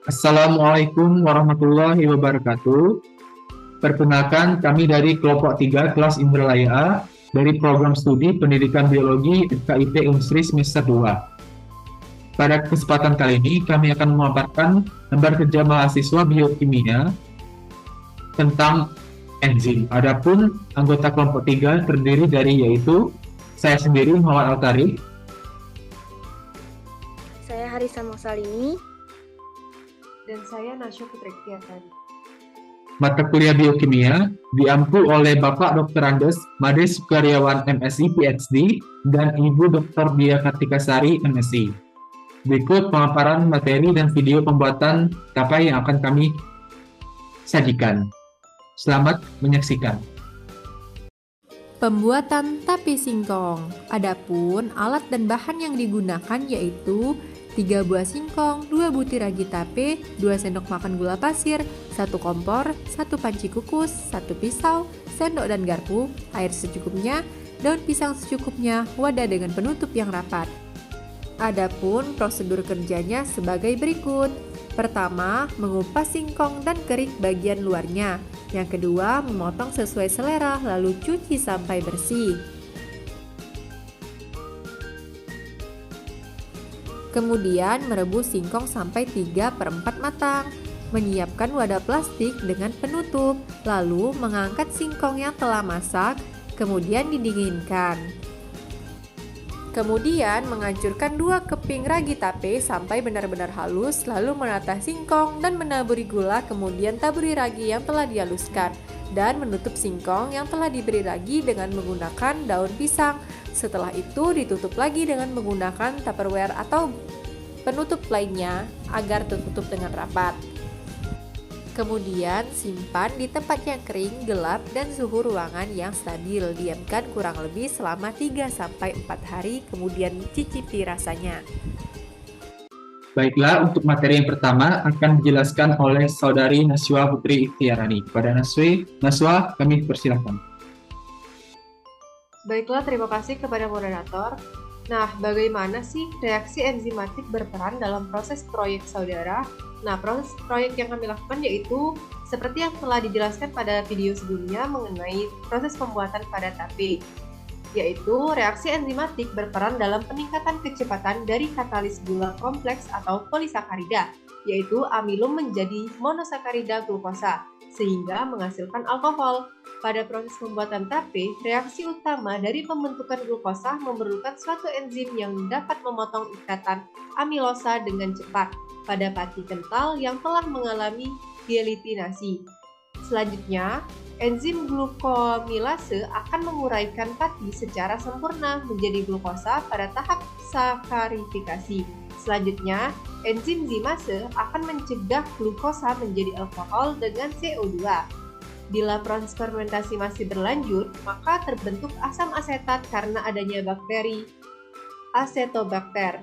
Assalamualaikum warahmatullahi wabarakatuh. Perkenalkan, kami dari kelompok 3 kelas Indralaya A dari program studi Pendidikan Biologi FKIP Unsri semester 2. Pada kesempatan kali ini, kami akan memaparkan lembar kerja mahasiswa biokimia tentang enzim. Adapun anggota kelompok 3 terdiri dari yaitu saya sendiri Muhammad Al-Tarif, saya Harisa Maksalini, dan saya Nasya Putri Tiatani. mata kuliah biokimia diampu oleh Bapak Dr. Andes Made Sukaryawan MSI PhD dan Ibu Dr. Dia Kartikasari MSI. Berikut pemaparan materi dan video pembuatan TAPE yang akan kami sajikan. Selamat menyaksikan. Pembuatan tape singkong. Adapun alat dan bahan yang digunakan yaitu 3 buah singkong, 2 butir ragi tape, 2 sendok makan gula pasir, 1 kompor, 1 panci kukus, 1 pisau, sendok dan garpu, air secukupnya, daun pisang secukupnya, wadah dengan penutup yang rapat. Adapun prosedur kerjanya sebagai berikut. Pertama, mengupas singkong dan kerik bagian luarnya. Yang kedua, memotong sesuai selera lalu cuci sampai bersih. Kemudian merebus singkong sampai 3/4 matang. Menyiapkan wadah plastik dengan penutup, lalu mengangkat singkong yang telah masak, kemudian didinginkan. Kemudian menghancurkan 2 keping ragi tape sampai benar-benar halus, lalu menata singkong dan menaburi gula, kemudian taburi ragi yang telah dihaluskan dan menutup singkong yang telah diberi ragi dengan menggunakan daun pisang. Setelah itu ditutup lagi dengan menggunakan Tupperware atau penutup lainnya agar tertutup dengan rapat. Kemudian simpan di tempat yang kering, gelap, dan suhu ruangan yang stabil. Diamkan kurang lebih selama 3-4 hari, kemudian cicipi rasanya. Baiklah, untuk materi yang pertama akan dijelaskan oleh Saudari Naswa Putri Ikhtiarani. Kepada Naswa, kami persilakan. Baiklah, terima kasih kepada moderator. Nah, bagaimana sih reaksi enzimatik berperan dalam proses proyek saudara? Nah, proses proyek yang kami lakukan yaitu seperti yang telah dijelaskan pada video sebelumnya mengenai proses pembuatan pada tape, yaitu reaksi enzimatik berperan dalam peningkatan kecepatan dari katalis gula kompleks atau polisakarida, yaitu amilum menjadi monosakarida glukosa, sehingga menghasilkan alkohol. Pada proses pembuatan tape, reaksi utama dari pembentukan glukosa memerlukan suatu enzim yang dapat memotong ikatan amilosa dengan cepat pada pati kental yang telah mengalami dielitinasi. Selanjutnya, enzim glukomilase akan menguraikan pati secara sempurna menjadi glukosa pada tahap sakarifikasi. Selanjutnya, enzim zimase akan mencegah glukosa menjadi alkohol dengan CO2. Bila proses fermentasi masih berlanjut, maka terbentuk asam asetat karena adanya bakteri Acetobacter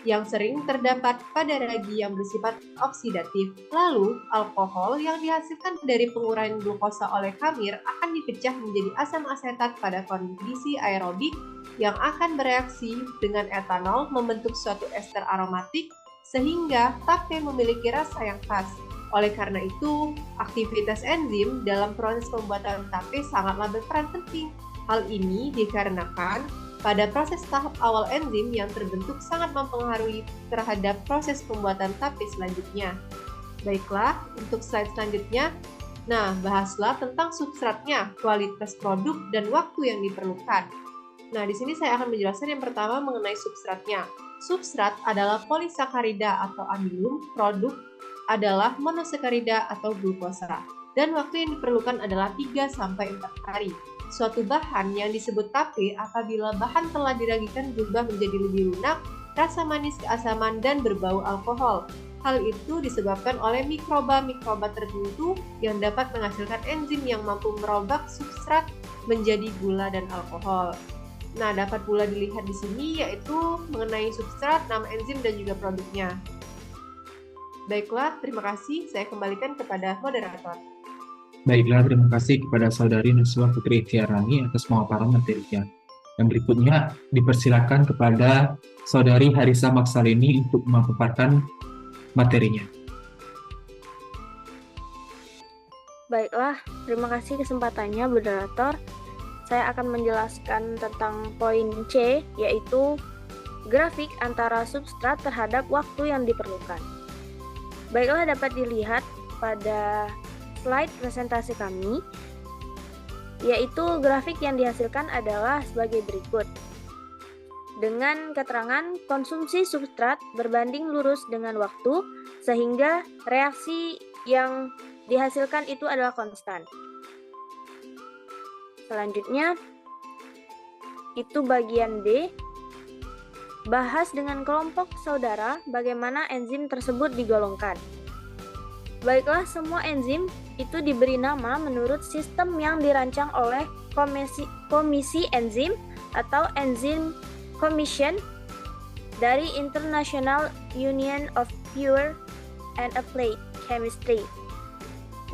yang sering terdapat pada ragi yang bersifat oksidatif. Lalu, alkohol yang dihasilkan dari penguraian glukosa oleh kamir akan dipecah menjadi asam asetat pada kondisi aerobik yang akan bereaksi dengan etanol membentuk suatu ester aromatik sehingga tape memiliki rasa yang khas. Oleh karena itu, aktivitas enzim dalam proses pembuatan tape sangatlah berperan penting. Hal ini dikarenakan pada proses tahap awal enzim yang terbentuk sangat mempengaruhi terhadap proses pembuatan tape selanjutnya. Baiklah, untuk slide selanjutnya, bahaslah tentang substratnya, kualitas produk, dan waktu yang diperlukan. Di sini saya akan menjelaskan yang pertama mengenai substratnya. Substrat adalah polisakarida atau amilum, produk adalah monosakarida atau glukosa, dan waktu yang diperlukan adalah 3-4 hari. Suatu bahan yang disebut tape apabila bahan telah diragikan berubah menjadi lebih lunak, rasa manis keasaman, dan berbau alkohol. Hal itu disebabkan oleh mikroba-mikroba tertentu yang dapat menghasilkan enzim yang mampu merobak substrat menjadi gula dan alkohol. Dapat pula dilihat di sini yaitu mengenai substrat, nama enzim, dan juga produknya. Baiklah, terima kasih. Saya kembalikan kepada moderator. Baiklah, terima kasih kepada Saudari Naswa Putri Ikhtiarani atas pemaparan materinya. Yang berikutnya dipersilakan kepada Saudari Harisa Maksalini untuk memaparkan materinya. Baiklah, terima kasih kesempatannya, moderator. Saya akan menjelaskan tentang poin C, yaitu grafik antara substrat terhadap waktu yang diperlukan. Baiklah, dapat dilihat pada slide presentasi kami, yaitu grafik yang dihasilkan adalah sebagai berikut. Dengan keterangan konsumsi substrat berbanding lurus dengan waktu, sehingga reaksi yang dihasilkan itu adalah konstan. Selanjutnya, itu bagian D. Bahas dengan kelompok saudara bagaimana enzim tersebut digolongkan. Baiklah, semua enzim itu diberi nama menurut sistem yang dirancang oleh komisi enzim atau Enzyme Commission dari International Union of Pure and Applied Chemistry.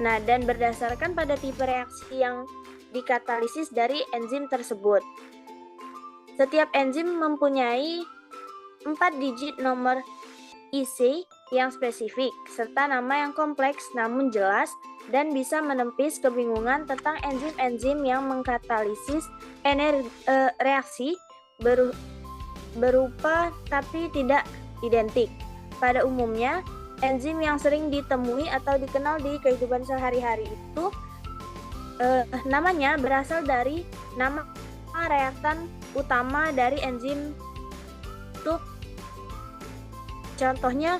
Nah, dan berdasarkan pada tipe reaksi yang dikatalisis dari enzim tersebut. Setiap enzim mempunyai 4 digit nomor IC yang spesifik, serta nama yang kompleks namun jelas dan bisa menepis kebingungan tentang enzim-enzim yang mengkatalisis reaksi berupa tapi tidak identik. Pada umumnya, enzim yang sering ditemui atau dikenal di kehidupan sehari-hari itu namanya berasal dari nama reaktan utama dari enzim itu. Contohnya,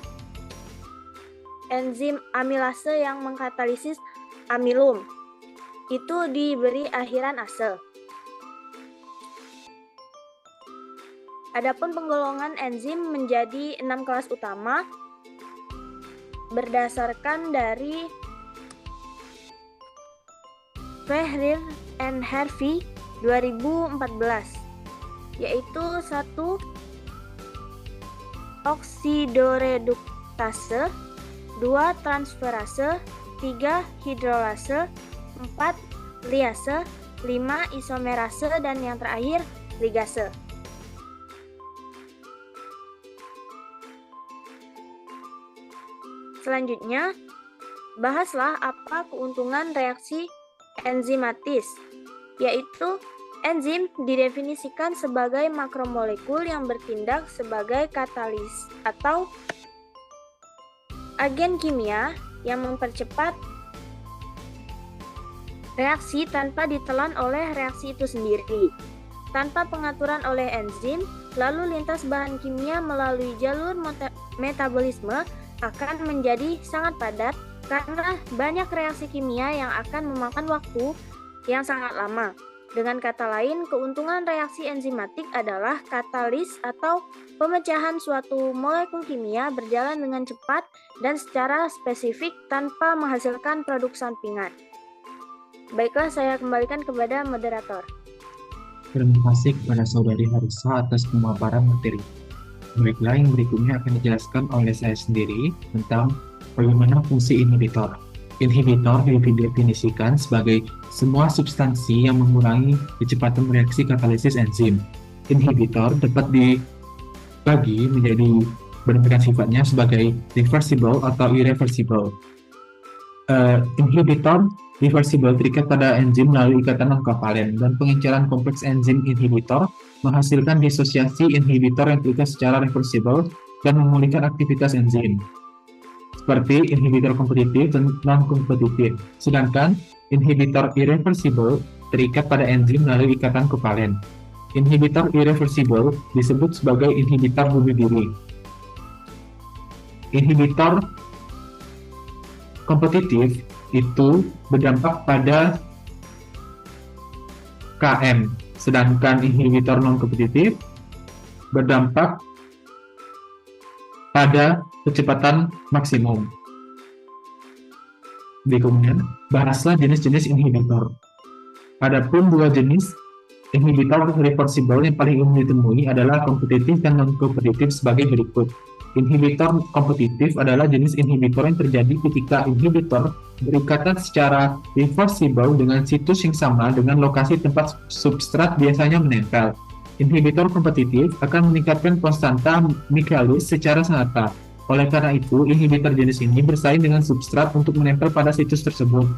enzim amilase yang mengkatalisis amilum itu diberi akhiran ase. Adapun penggolongan enzim menjadi 6 kelas utama berdasarkan dari Fehrer and Harvey 2014, yaitu 1 oksidoreduktase, 2 transferase, 3 hidrolase, 4 liase, 5 isomerase, dan yang terakhir ligase. Selanjutnya, bahaslah apa keuntungan reaksi enzimatis, yaitu enzim didefinisikan sebagai makromolekul yang bertindak sebagai katalis atau agen kimia yang mempercepat reaksi tanpa ditelan oleh reaksi itu sendiri. Tanpa pengaturan oleh enzim, lalu lintas bahan kimia melalui jalur metabolisme akan menjadi sangat padat karena banyak reaksi kimia yang akan memakan waktu yang sangat lama. Dengan kata lain, keuntungan reaksi enzimatik adalah katalis atau pemecahan suatu molekul kimia berjalan dengan cepat dan secara spesifik tanpa menghasilkan produk sampingan. Baiklah, saya kembalikan kepada moderator. Terima kasih kepada Saudari Harisa atas pemaparan materi. Baiklah, yang berikutnya akan dijelaskan oleh saya sendiri tentang bagaimana fungsi inhibitor. Inhibitor didefinisikan sebagai semua substansi yang mengurangi kecepatan reaksi katalisis enzim. Inhibitor dapat dibagi menjadi berdasarkan sifatnya sebagai reversible atau irreversible. Inhibitor reversible terikat pada enzim melalui ikatan non-kovalen, dan pengenceran kompleks enzim inhibitor menghasilkan disosiasi inhibitor yang terikat secara reversible dan memulihkan aktivitas enzim, seperti inhibitor kompetitif dan non-kompetitif. Sedangkan inhibitor irreversible terikat pada enzim melalui ikatan kovalen. Inhibitor irreversible disebut sebagai inhibitor bunuh diri. Inhibitor kompetitif itu berdampak pada Km, sedangkan inhibitor non-kompetitif berdampak pada kecepatan maksimum. Berikutnya, bahaslah jenis-jenis inhibitor. Adapun dua jenis inhibitor reversible yang paling umum ditemui adalah kompetitif dan non-kompetitif sebagai berikut. Inhibitor kompetitif adalah jenis inhibitor yang terjadi ketika inhibitor berikatan secara reversible dengan situs yang sama dengan lokasi tempat substrat biasanya menempel. Inhibitor kompetitif akan meningkatkan konstanta Michaelis secara sangat. Oleh karena itu, inhibitor jenis ini bersaing dengan substrat untuk menempel pada situs tersebut.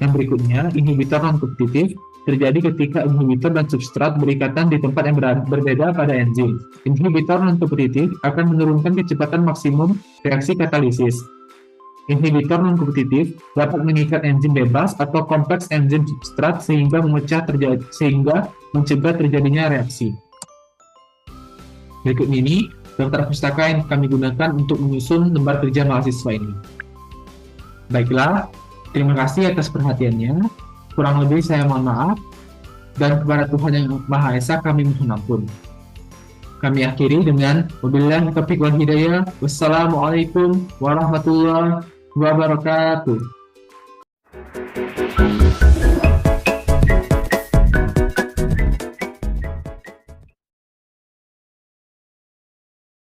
Yang berikutnya, inhibitor non-kompetitif terjadi ketika inhibitor dan substrat berikatan di tempat yang berbeda pada enzim. Inhibitor non-kompetitif akan menurunkan kecepatan maksimum reaksi katalisis. Inhibitor non-kompetitif dapat mengikat enzim bebas atau kompleks enzim substrat sehingga mencegah terjadinya reaksi. Berikut ini daftar pustaka yang kami gunakan untuk menyusun lembar kerja mahasiswa ini. Baiklah, terima kasih atas perhatiannya. Kurang lebih saya mohon maaf, dan kepada Tuhan Yang Maha Esa kami mohon ampun. Kami akhiri dengan wabillahi taufiq wal hidayah. Wassalamualaikum warahmatullahi wabarakatuh.